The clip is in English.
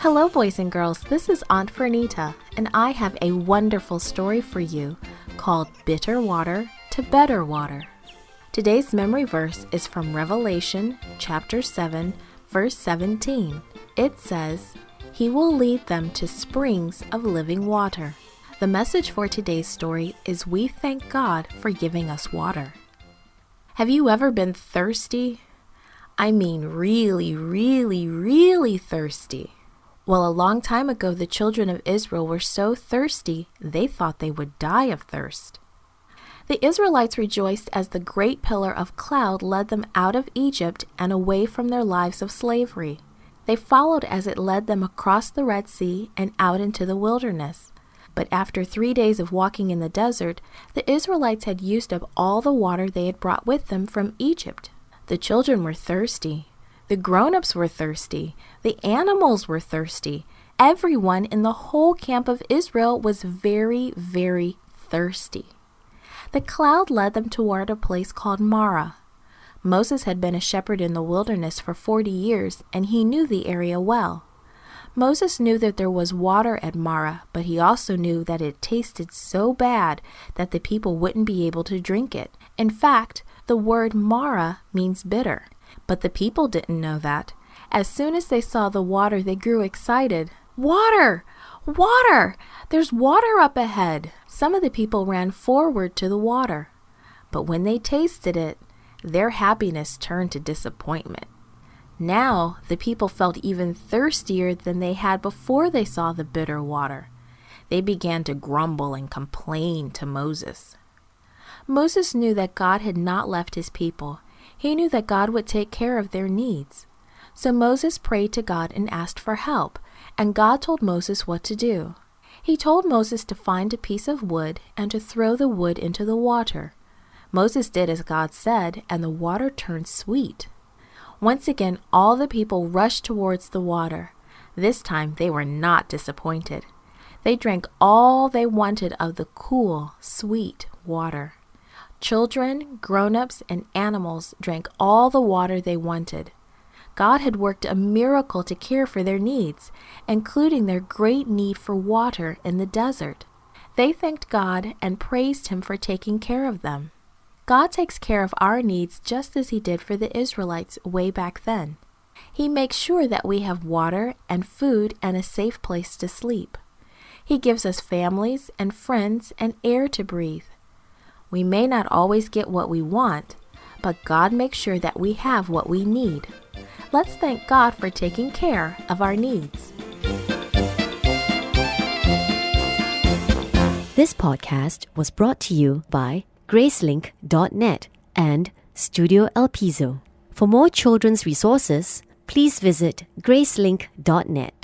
Hello, boys and girls. This is Aunt Fernita, and I have a wonderful story for you called Bitter Water to Better Water. Today's memory verse is from Revelation chapter 7, verse 17. It says, "He will lead them to springs of living water." The message for today's story is we thank God for giving us water. Have you ever been thirsty? I mean really, really, really thirsty. Well, a long time ago, the children of Israel were so thirsty, they thought they would die of thirst. The Israelites rejoiced as the great pillar of cloud led them out of Egypt and away from their lives of slavery. They followed as it led them across the Red Sea and out into the wilderness. But after 3 days of walking in the desert, the Israelites had used up all the water they had brought with them from Egypt. The children were thirsty. The grown-ups were thirsty. The animals were thirsty. Everyone in the whole camp of Israel was very, very thirsty. The cloud led them toward a place called Marah. Moses had been a shepherd in the wilderness for 40 years, and he knew the area well. Moses knew that there was water at Marah, but he also knew that it tasted so bad that the people wouldn't be able to drink it. In fact, the word Marah means bitter. But the people didn't know that. As soon as they saw the water, they grew excited. Water! Water! There's water up ahead! Some of the people ran forward to the water. But when they tasted it, their happiness turned to disappointment. Now, the people felt even thirstier than they had before they saw the bitter water. They began to grumble and complain to Moses. Moses knew that God had not left his people. He knew that God would take care of their needs. So Moses prayed to God and asked for help, and God told Moses what to do. He told Moses to find a piece of wood and to throw the wood into the water. Moses did as God said, and the water turned sweet. Once again, all the people rushed towards the water. This time, they were not disappointed. They drank all they wanted of the cool, sweet water. Children, grown-ups, and animals drank all the water they wanted. God had worked a miracle to care for their needs, including their great need for water in the desert. They thanked God and praised Him for taking care of them. God takes care of our needs just as He did for the Israelites way back then. He makes sure that we have water and food and a safe place to sleep. He gives us families and friends and air to breathe. We may not always get what we want, but God makes sure that we have what we need. Let's thank God for taking care of our needs. This podcast was brought to you by Gracelink.net and Studio El Piso. For more children's resources, please visit Gracelink.net.